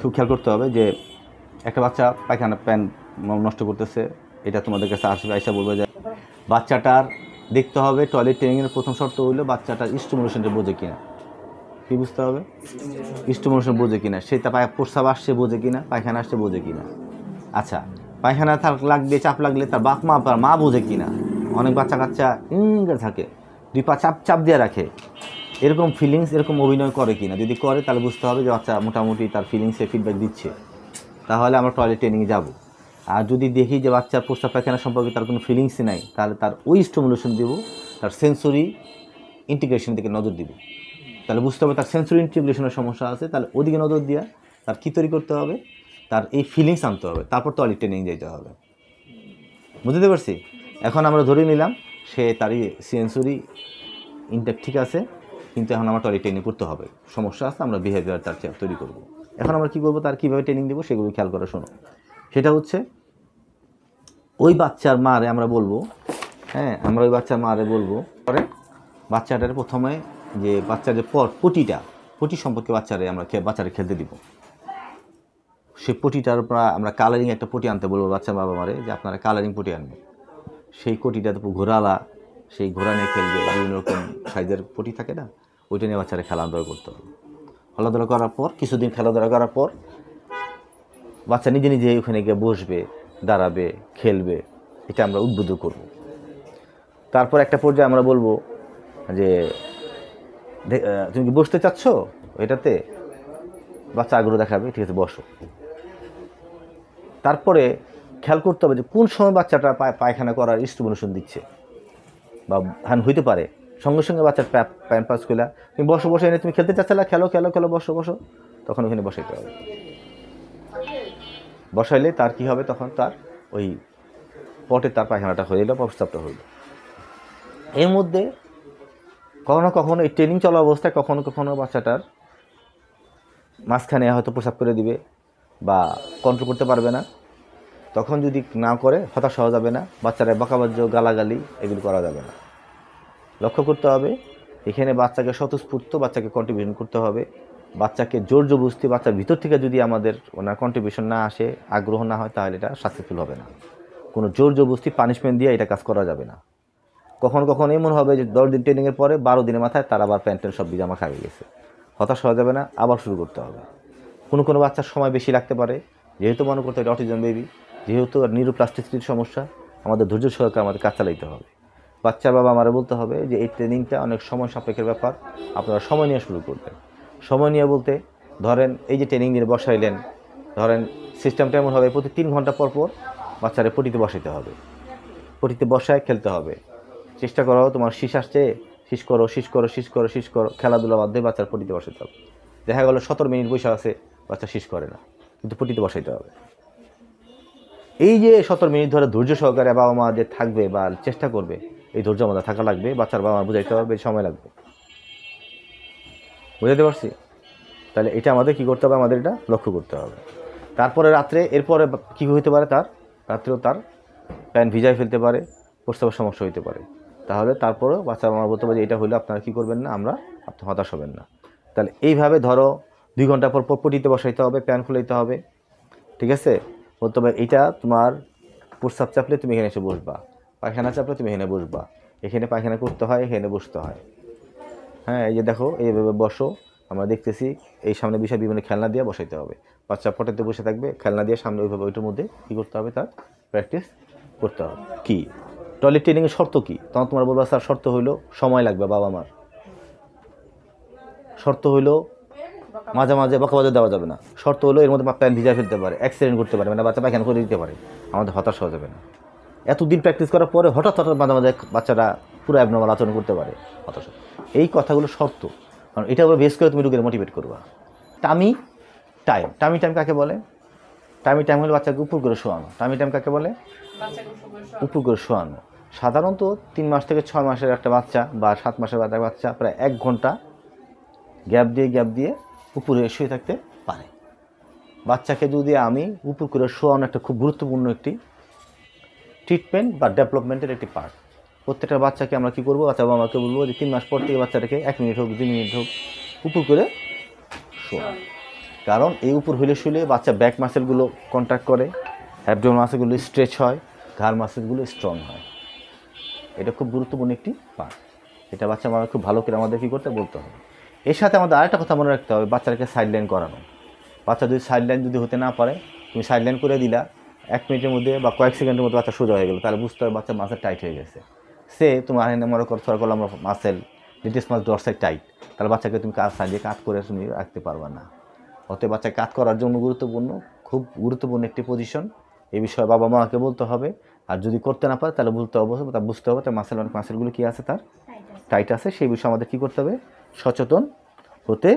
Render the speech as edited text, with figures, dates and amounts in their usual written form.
খুব খেয়াল করতে হবে যে একটা বাচ্চা পায়খানা প্যান নষ্ট করতেছে, এটা তোমাদের কাছে আসবে, আইসা বলবে যে বাচ্চাটার দেখতে হবে টয়লেট ট্রেনিংয়ের প্রথম শর্ত হইলো বাচ্চাটার স্টিমুলেশনটা বোঝে কিনা। কী বুঝতে হবে? স্টিমুলেশন বোঝে কিনা, সে তা প্রস্রাব আসছে বোঝে কিনা, পায়খানা আসছে বোঝে কিনা। আচ্ছা, পায়খানা লাগবে, চাপ লাগলে তার বাপ মা বোঝে কিনা। অনেক বাচ্চা কাচ্চা থাকে, দুই পা চাপ চাপ দিয়ে রাখে, এরকম ফিলিংস, এরকম অভিনয় করে কিনা। যদি করে তাহলে বুঝতে হবে যে বাচ্চা মোটামুটি তার ফিলিংসে ফিডব্যাক দিচ্ছে, তাহলে আমরা টয়লেট ট্রেনিংয়ে যাব। আর যদি দেখি যে বাচ্চার প্রস্রাব পায়খানা সম্পর্কে তার কোনো ফিলিংসই নাই, তাহলে তার ওই স্টিমুলেশন দেবো, তার সেন্সরি ইন্টিগ্রেশন দিকে নজর দিব। তাহলে বুঝতে হবে তার সেন্সরি ইন্টিগ্রেশনের সমস্যা আছে, তাহলে ওদিকে নজর দিয়া তার কী তৈরি করতে হবে, তার এই ফিলিংস আনতে হবে, তারপর টয়লেট ট্রেনিং যেতে হবে। বুঝতে পারছি? এখন আমরা ধরে নিলাম সে তার সেন্সরি ইনটেক্ট ঠিক আছে, কিন্তু এখন আমার টয়লেট ট্রেনিং করতে হবে, সমস্যা আছে, আমরা বিহেভিয়ার তার তৈরি করব। এখন আমরা কী করবো, তার কীভাবে ট্রেনিং দেবো সেগুলো খেয়াল করে শোনো। সেটা হচ্ছে ওই বাচ্চার মারে আমরা বলবো, হ্যাঁ, আমরা ওই বাচ্চার মারে বলবো পরে বাচ্চাটার প্রথমে যে বাচ্চার যে পটি সম্পর্কে বাচ্চারে খেলতে দিব। সেই পটিটার উপর আমরা কালারিং একটা পটি আনতে বলবো বাচ্চার বাবা মারে, যে আপনারা কালারিং পটি আনবে। সেই পটিটার উপর ঘোরালা, সেই ঘোরা নিয়ে খেলবে, বিভিন্ন রকম সাইজের পটি থাকে না, ওইটা নিয়ে বাচ্চারা খেলাধুলা করতে হবে। খেলাধুলা করার পর কিছুদিন খেলাধুলা করার পর বাচ্চা নিজে নিজে ওখানে গিয়ে বসবে, দাঁড়াবে, খেলবে, এটা আমরা উদ্বুদ্ধ করব। তারপর একটা পর্যায়ে আমরা বলবো যে তুমি কি বসতে চাচ্ছ এটাতে, বাচ্চা আগ্রহ দেখাবে, ঠিক আছে বসো। তারপরে খেয়াল করতে হবে যে কোন সময় বাচ্চাটা পায়খানা করার স্টিমুলেশন দিচ্ছে, বা হ্যান হইতে পারে সঙ্গে সঙ্গে বাচ্চার প্যান পাস করলা, তুমি বসো এনে তুমি খেলতে চাচ্ছিলা, খেলো বসো, তখন ওখানে বসাইতে হবে। বসাইলে তার কি হবে, তখন তার ওই পটে তার পায়খানাটা হয়ে এলো, প্রস্তাবটা হইল। এর মধ্যে কখনো কখনো এই ট্রেনিং চলা অবস্থায় কখনো কখনো বাচ্চাটার মাঝখানে হয়তো প্রস্রাব করে দিবে বা কন্ট্রোল করতে পারবে না, তখন যদি না করে হতাশ হওয়া যাবে না, বাচ্চারা বকাবাজ্য গালাগালি এগুলো করা যাবে না। লক্ষ্য করতে হবে এখানে বাচ্চাকে স্বতঃস্ফূর্ত, বাচ্চাকে কন্ট্রিবিউশন করতে হবে। বাচ্চাকে জোর জবরদস্তি বাচ্চার ভিতর থেকে যদি আমাদের ওনার কন্ট্রিবিউশন না আসে, আগ্রহ না হয়, তাহলে এটা সাকসেসফুল হবে না। কোনো জোর জবরদস্তি পানিশমেন্ট দিয়ে এটা কাজ করা যাবে না। কখনো কখনো এমন হবে যে 10 দিন ট্রেনিংয়ের পরে 12 দিনের মাথায় তার আবার প্যান্টের সব বিজামা খাইয়ে গেছে। হতাশ হওয়া যাবে না, আবার শুরু করতে হবে। কোনো বাচ্চার সময় বেশি লাগতে পারে, যেহেতু মনে করতে হবে অটিজম বেবি, যেহেতু নিউরোপ্লাস্টিসিটির সমস্যা, আমাদের ধৈর্য সহকারে আমাদের কাজ চালাইতে হবে। বাচ্চার বাবা আমারে বলতে হবে যে এই ট্রেনিংটা অনেক সময় সাপেক্ষের ব্যাপার, আপনারা সময় নিয়ে শুরু করবেন। সময় নিয়ে বলতে ধরেন এই যে ট্রেনিং নিয়ে বসাইলেন, ধরেন সিস্টেমটা এমন হবে প্রতি 3 ঘন্টা পর বাচ্চারা পটিতে বসাইতে হবে, পটিতে বসায় খেলতে হবে। চেষ্টা করো তোমার শীষ আসছে, শীষ করো, খেলাধুলার মাধ্যমে বাচ্চার পটিতে বসাইতে হবে। দেখা গেলো 17 মিনিট বসে আছে, বাচ্চা শীষ করে না, কিন্তু পটিতে বসাইতে হবে। এই যে 17 মিনিট ধরে ধৈর্য সহকারে বাবা মা যে থাকবে বা চেষ্টা করবে, এই ধৈর্য আমাদের থাকা লাগবে, বাচ্চার বাবা মা বুঝাইতে হবে, সময় লাগবে। বুঝাতে পারছি? তাহলে এটা আমাদের কী করতে হবে, আমাদের এটা লক্ষ্য করতে হবে। তারপরে রাত্রে এরপরে কী হইতে পারে, তার রাত্রেও তার প্যান্ট ভিজায় ফেলতে পারে, প্রস্রাবের সমস্যা হইতে পারে। তাহলে তারপরেও বাচ্চা আমার বলতে পারে যে এটা হলে আপনারা কী করবেন না, আপনি হতাশ হবেন না। তাহলে এইভাবে ধরো 2 ঘন্টা পর পটিতে বসাইতে হবে, প্যান খুলাইতে হবে, ঠিক আছে। বলতে হবে এইটা তোমার প্রস্রাব চাপলে তুমি এখানে এসে বসবা, পায়খানা চাপলে তুমি এখানে বসবা, এখানে পায়খানা করতে হয়, এখানে বসতে হয়। হ্যাঁ, এই যে দেখো এইভাবে বসো, আমরা দেখতেছি এই সামনে বিষয় বিভিন্ন খেলনা দিয়ে বসাইতে হবে। বাচ্চা পটাতে বসে থাকবে, খেলনা দিয়ে সামনে ওইভাবে ওইটার মধ্যে কী করতে হবে, তার প্র্যাকটিস করতে হবে। কি টয়লেট ট্রেনিংয়ের শর্ত কী, তখন তোমার বলবা স্যার শর্ত হইলো সময় লাগবে, বাবা মার শর্ত হইলো মাঝে মাঝে বকাবাজা দেওয়া যাবে না, শর্ত হলো এর মধ্যে প্যান্ট ভিজা ফেলতে পারে, অ্যাক্সিডেন্ট করতে পারে, মানে বাচ্চা পায়খানা করে দিতে পারে, আমাদের হতাশ হওয়া যাবে না। এতদিন প্র্যাকটিস করার পরে হঠাৎ মাঝে মাঝে বাচ্চারা পুরো অ্যাবনর্মাল আচরণ করতে পারে, হতাশ। এই কথাগুলো শর্ত, কারণ এটা আবার বেস করে তুমি রোগীর মোটিভেট করবা। টামি টাইম কাকে বলে? টাইম হলে বাচ্চাকে উপর করে শোয়ানো। টাইম কাকে বলে? উপর করে শোয়ানো। সাধারণত 3 মাস থেকে 6 মাসের একটা বাচ্চা বা 7 মাসের একটা বাচ্চা প্রায় 1 ঘন্টা গ্যাপ দিয়ে উপরে শুয়ে থাকতে পারে। বাচ্চাকে যদি আমি উপর করে শোয়ানো একটা খুব গুরুত্বপূর্ণ একটি ট্রিটমেন্ট বা ডেভেলপমেন্টের একটি পার্ট। প্রত্যেকটা বাচ্চাকে আমরা কী করবো, বাচ্চা বাবাকে বলবো যে 3 মাস পর থেকে বাচ্চাটাকে 1 মিনিট হোক 2 মিনিট হোক উপর করে শোয়া। কারণ এই উপর হইলে শুলে বাচ্চা ব্যাক মাসেলগুলো কন্ট্রাক্ট করে, অ্যাবডোমিনাল মাসেলগুলো স্ট্রেচ হয়, ঘাড় মাসেলগুলো স্ট্রং হয়। এটা খুব গুরুত্বপূর্ণ একটি পার্ট। এটা বাচ্চা আমরা খুব ভালো করে আমাদের কী করতে বলতে হবে। এর সাথে আমাদের আরেকটা কথা মনে রাখতে হবে, বাচ্চাকে সাইডলাইন করানো। বাচ্চা যদি সাইডলাইন যদি হতে না পারে, তুমি সাইডলাইন করে দিলা, 1 মিনিটের মধ্যে বা কয়েক সেকেন্ডের মধ্যে বাচ্চা সোজা হয়ে গেলো, তাহলে বুঝতে হবে বাচ্চা মাসেল টাইট হয়ে গেছে। সে তুমি আরেক মনে করো করলাম মাসেল লিটিস মাস ডরসাইড টাইট, তাহলে বাচ্চাকে তুমি কাজ সাইডে কাজ করে তুমি রাখতে পারবে না। অতএব বাচ্চা কাজ করার জন্য খুব গুরুত্বপূর্ণ একটি পজিশন। এই বিষয়ে বাবা মাকে বলতে হবে। আর যদি করতে না পারে তাহলে বুঝতে হবে তার মাসেলগুলো কী আছে, তার টাইট আছে। সেই বিষয়ে আমাদের কী করতে হবে, সচেতন হতে